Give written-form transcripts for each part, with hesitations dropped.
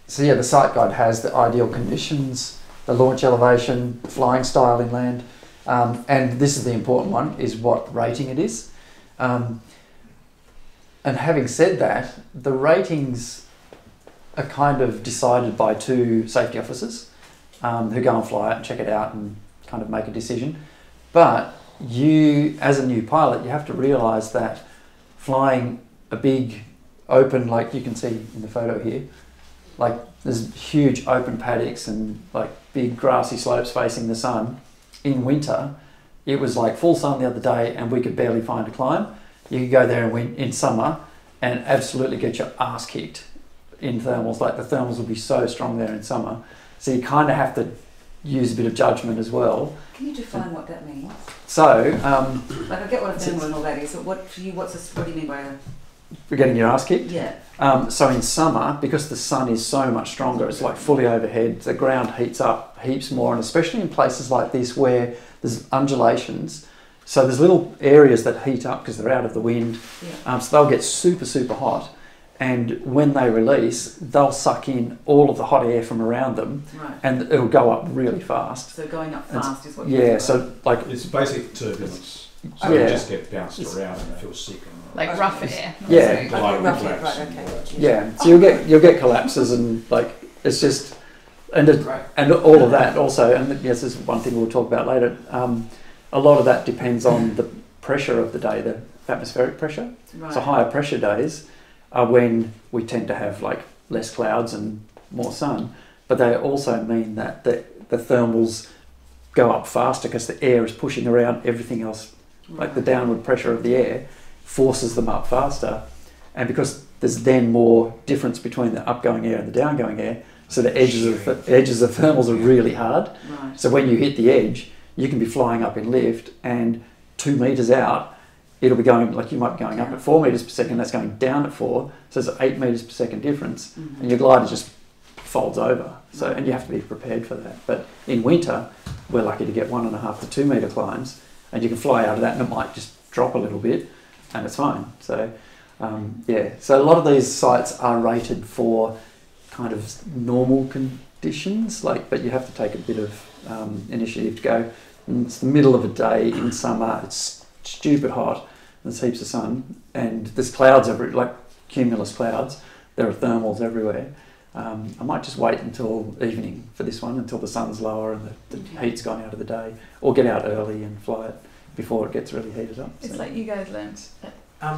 so yeah, the site guide has the ideal conditions, the launch elevation, flying style inland, and this is the important one, is what rating it is. And having said that, the ratings are kind of decided by two safety officers who go and fly it and check it out and kind of make a decision. But you, as a new pilot, you have to realise that flying a big open, like you can see in the photo here, like there's huge open paddocks and like big grassy slopes facing the sun. In winter, it was like full sun the other day and we could barely find a climb. You could go there and in summer and absolutely get your ass kicked in thermals. Like the thermals would be so strong there in summer. So you kind of have to use a bit of judgment as well. Can you define what that means? So, like I get what a thermal and all that is, but what do you mean by for getting your ass kicked? Yeah. So in summer, because the sun is so much stronger, it's like fully overhead, the ground heats up heaps more, and especially in places like this where there's undulations, so there's little areas that heat up because they're out of the wind, so they'll get super, super hot. And when they release, they'll suck in all of the hot air from around them, and it'll go up really fast. So going up fast is what you're yeah. So like it's basic turbulence. So yeah. you just get bounced around and feel sick. Like rough air. Yeah. Yeah. So you'll get collapses and like it's just and all of that also. And yes, this is one thing we'll talk about later. A lot of that depends on the pressure of the day, the atmospheric pressure. So higher pressure days are when we tend to have like less clouds and more sun, but they also mean that the thermals go up faster because the air is pushing around everything else. Like the downward pressure of the air forces them up faster, and because there's then more difference between the upgoing air and the downgoing air, so the edges of thermals are really hard. So when you hit the edge, you can be flying up in lift and 2 meters out, it'll be going, like you might be going up at 4 meters per second, that's going down at 4, so there's an 8 meters per second difference, and your glider just folds over. So, and you have to be prepared for that. But in winter, we're lucky to get 1.5 to 2 meter climbs, and you can fly out of that and it might just drop a little bit, and it's fine. So, yeah. So a lot of these sites are rated for kind of normal conditions, like, but you have to take a bit of initiative to go. And it's the middle of a day in summer. It's stupid hot. There's heaps of sun, and there's clouds like cumulus clouds. There are thermals everywhere. I might just wait until evening for this one, until the sun's lower and the heat's gone out of the day, or get out early and fly it before it gets really heated up. It's like you guys learned.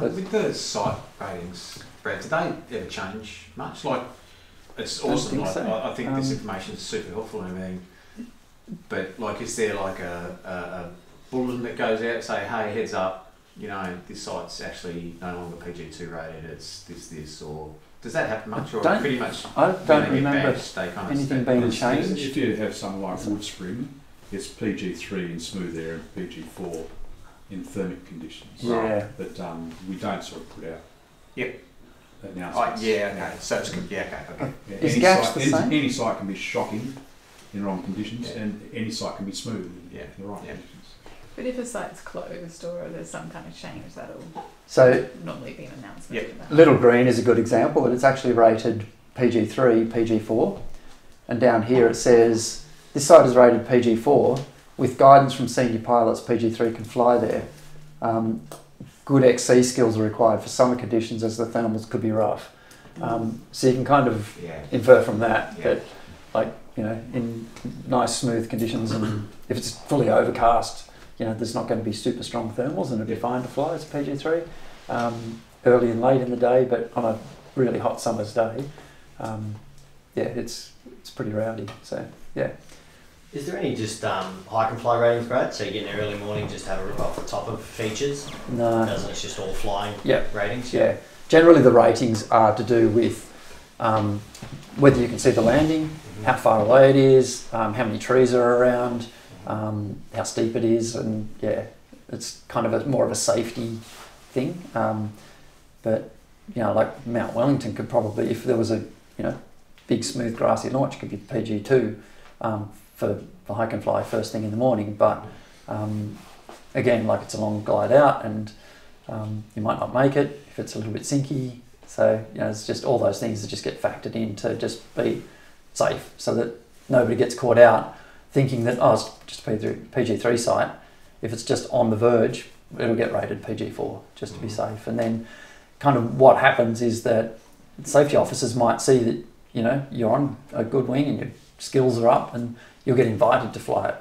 With the site ratings, Brad, did they ever change much? Like, it's awesome. I think this information is super helpful and everything. But like, is there like a bulletin that goes out say, hey, heads up, you know, this site's actually no longer PG2 rated, it's this, or does that happen much, or pretty much? I don't remember anything being changed. If you have something like wood spring, it's PG3 in smooth air and PG4 in thermic conditions. Yeah. But we don't sort of put out. Yep. Announcements. Okay. So it's good. Okay. Yeah, Is gaps the same? Any site can be shocking in wrong conditions, and any site can be smooth in the right conditions. But if a site's closed or there's some kind of change, that'll normally be an announcement. Little Green is a good example, but it's actually rated PG3, PG4, and down here it says this site is rated PG4 with guidance from senior pilots. PG3 can fly there. Good XC skills are required for summer conditions as the thermals could be rough. So you can kind of infer from that that, like, you know, in nice smooth conditions, and if it's fully overcast, you know, there's not going to be super strong thermals and it'd be fine to fly as PG3 early and late in the day, but on a really hot summer's day, it's pretty rowdy. So yeah. Is there any just hike and fly ratings, Brad? So you get in the early morning, just have a rip off the top of features? No. Doesn't it's just all flying ratings? Yeah. Generally the ratings are to do with whether you can see the landing, how far away it is, how many trees are around, how steep it is, and it's kind of more of a safety thing. But you know, like Mount Wellington could probably, if there was a big smooth grassy launch, could be PG2 for hike and fly first thing in the morning. But again, like it's a long glide out, and you might not make it if it's a little bit sinky. So, you know, it's just all those things that just get factored in to just be safe so that nobody gets caught out thinking that, oh, it's just a PG3 site. If it's just on the verge, it'll get rated PG4 just to be safe. And then kind of what happens is that safety officers might see that, you know, you're on a good wing and your skills are up and you'll get invited to fly it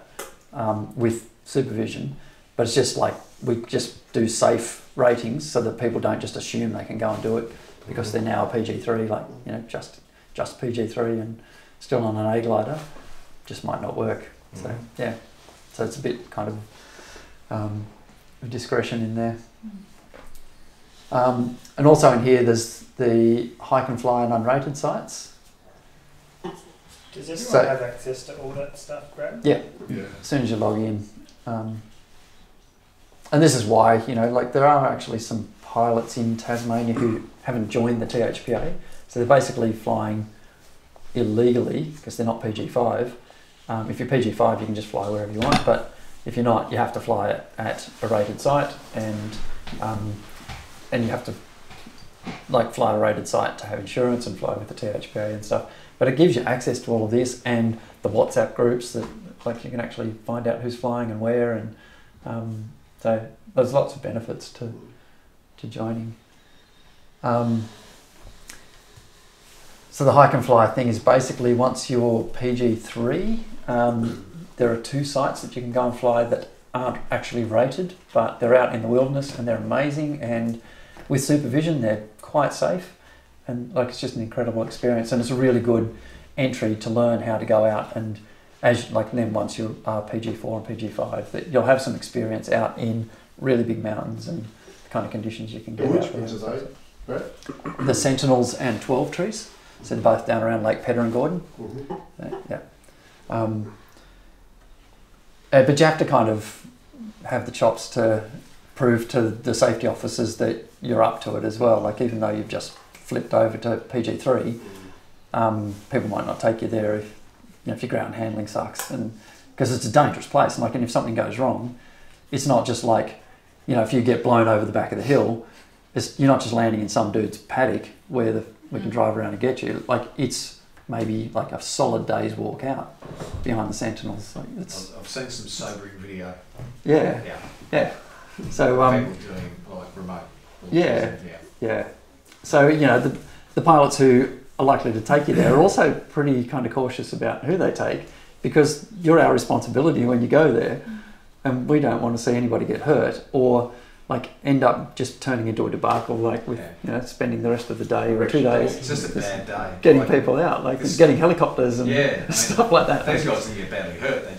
with supervision. But it's just like, we just do safe ratings so that people don't just assume they can go and do it because they're now a PG3, like, you know, just PG3 and still on an A glider, just might not work. So, yeah. So it's a bit kind of discretion in there. And also in here, there's the hike and fly and unrated sites. Does everyone have access to all that stuff, Brad? Yeah. As soon as you log in. And this is why, you know, like there are actually some pilots in Tasmania who haven't joined the THPA. So they're basically flying illegally because they're not PG5. If you're PG5, you can just fly wherever you want. But if you're not, you have to fly it at a rated site and you have to like fly a rated site to have insurance and fly with the THPA and stuff. But it gives you access to all of this and the WhatsApp groups that like you can actually find out who's flying and where, and so there's lots of benefits to joining. So the hike and fly thing is basically once you're PG3, there are 2 sites that you can go and fly that aren't actually rated, but they're out in the wilderness and they're amazing, and with supervision they're quite safe, and like it's just an incredible experience, and it's a really good entry to learn how to go out, and as like then once you are PG4 and PG5, that you'll have some experience out in really big mountains and the kind of conditions you can get. Which ones are they, Brett? The Sentinels and 12 trees, so they're both down around Lake Pedder and Gordon. Yeah. But you have to kind of have the chops to prove to the safety officers that you're up to it as well. Like even though you've just flipped over to PG3, people might not take you there if your ground handling sucks, and because it's a dangerous place. And like, and if something goes wrong, it's not just like, you know, if you get blown over the back of the hill, you're not just landing in some dude's paddock where we can drive around and get you. Like it's maybe like a solid day's walk out behind the Sentinels. Like I've seen some sobering video. Yeah. So people doing like remote. Yeah. So you know the pilots who are likely to take you there are also pretty kind of cautious about who they take, because you're our responsibility when you go there, and we don't want to see anybody get hurt or like end up just turning into a debacle, like with you know spending the rest of the day or 2 days. It's just a bad day. Getting people out, like getting helicopters and stuff like that. These guys didn't get badly hurt. They